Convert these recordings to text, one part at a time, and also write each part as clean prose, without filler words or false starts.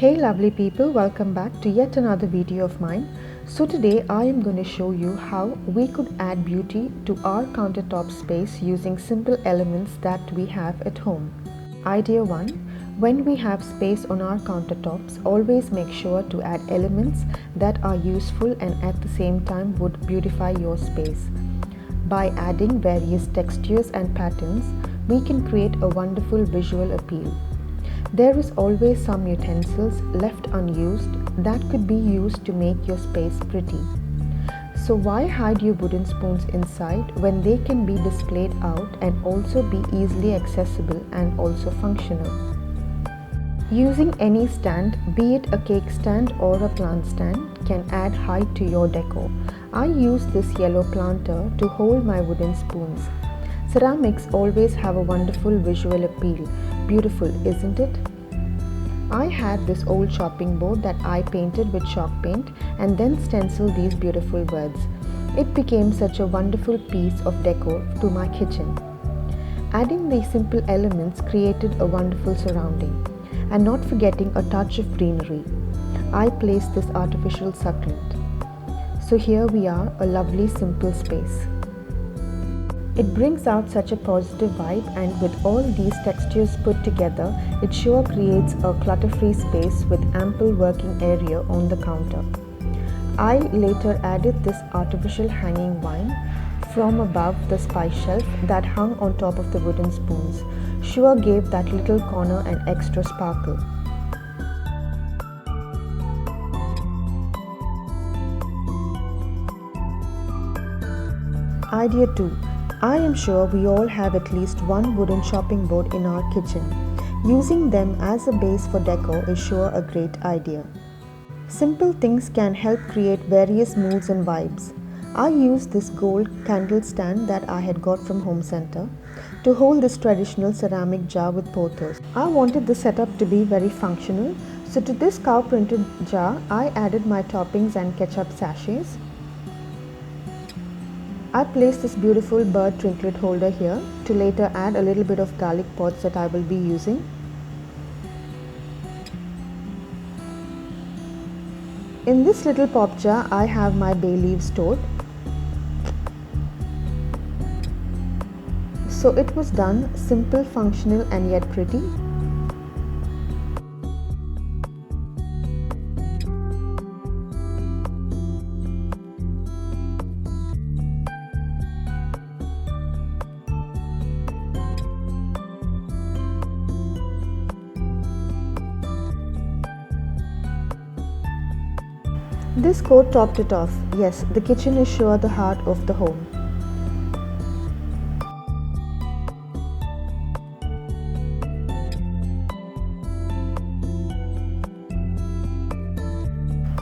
Hey lovely people, welcome back to yet another video of mine. So today I am going to show you how we could add beauty to our countertop space using simple elements that we have at home. Idea 1. When we have space on our countertops, always make sure to add elements that are useful and at the same time would beautify your space. By adding various textures and patterns, we can create a wonderful visual appeal. There is always some utensils left unused that could be used to make your space pretty. So why hide your wooden spoons inside when they can be displayed out and also be easily accessible and also functional? Using any stand, be it a cake stand or a plant stand, can add height to your decor. I use this yellow planter to hold my wooden spoons. Ceramics always have a wonderful visual appeal. Beautiful, isn't it? I had this old chopping board that I painted with chalk paint and then stenciled these beautiful words. It became such a wonderful piece of decor to my kitchen. Adding these simple elements created a wonderful surrounding. And not forgetting a touch of greenery, I placed this artificial succulent. So here we are, a lovely simple space. It brings out such a positive vibe, and with all these textures put together, it sure creates a clutter-free space with ample working area on the counter. I later added this artificial hanging vine from above the spice shelf that hung on top of the wooden spoons. Sure gave that little corner an extra sparkle. Idea 2. I am sure we all have at least one wooden chopping board in our kitchen. Using them as a base for decor is sure a great idea. Simple things can help create various moods and vibes. I used this gold candle stand that I had got from Home Center to hold this traditional ceramic jar with pothos. I wanted the setup to be very functional, so to this cow printed jar I added my toppings and ketchup sachets. I placed this beautiful bird trinket holder here to later add a little bit of garlic pods that I will be using. In this little pop jar I have my bay leaves stored. So it was done, simple, functional and yet pretty. This coat topped it off. Yes, the kitchen is sure the heart of the home.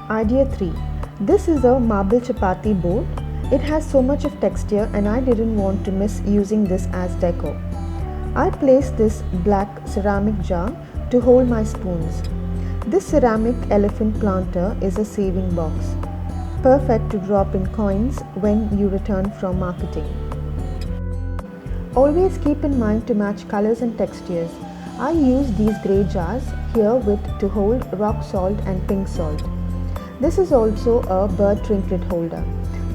Idea 3. This is a marble chapati board. It has so much of texture and I didn't want to miss using this as decor. I placed this black ceramic jar to hold my spoons. This ceramic elephant planter is a saving box. Perfect to drop in coins when you return from marketing. Always keep in mind to match colors and textures. I use these grey jars here to hold rock salt and pink salt. This is also a bird trinket holder.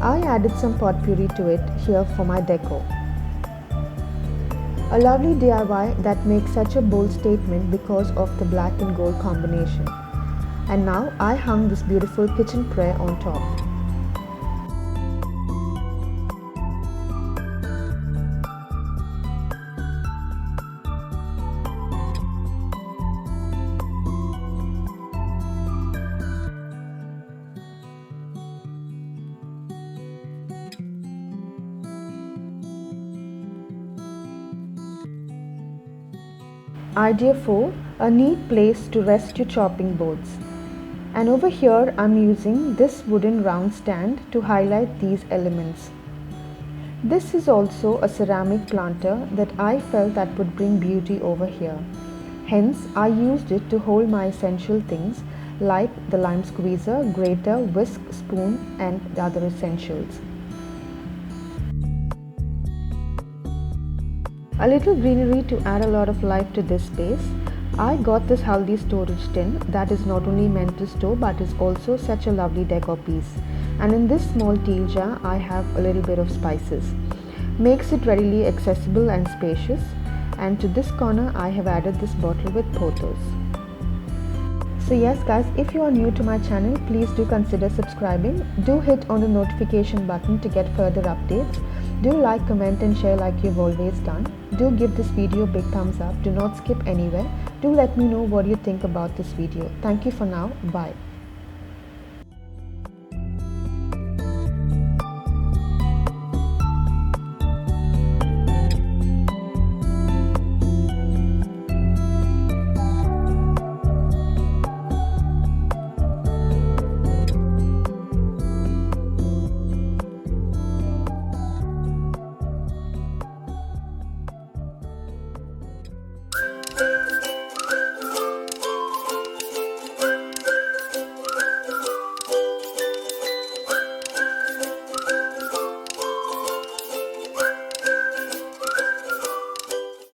I added some potpourri to it here for my decor. A lovely DIY that makes such a bold statement because of the black and gold combination. And now I hung this beautiful kitchen tray on top. Idea 4. A neat place to rest your chopping boards. And over here I'm using this wooden round stand to highlight these elements. This is also a ceramic planter that I felt that would bring beauty over here. Hence I used it to hold my essential things like the lime squeezer, grater, whisk, spoon and the other essentials. A little greenery to add a lot of life to this space. I got this haldi storage tin that is not only meant to store but is also such a lovely decor piece. And in this small teal jar I have a little bit of spices. Makes it readily accessible and spacious. And to this corner I have added this bottle with pothos. So yes guys, if you are new to my channel, please do consider subscribing. Do hit on the notification button to get further updates. Do like, comment and share like you've always done. Do give this video a big thumbs up. Do not skip anywhere. Do let me know what you think about this video. Thank you for now. Bye.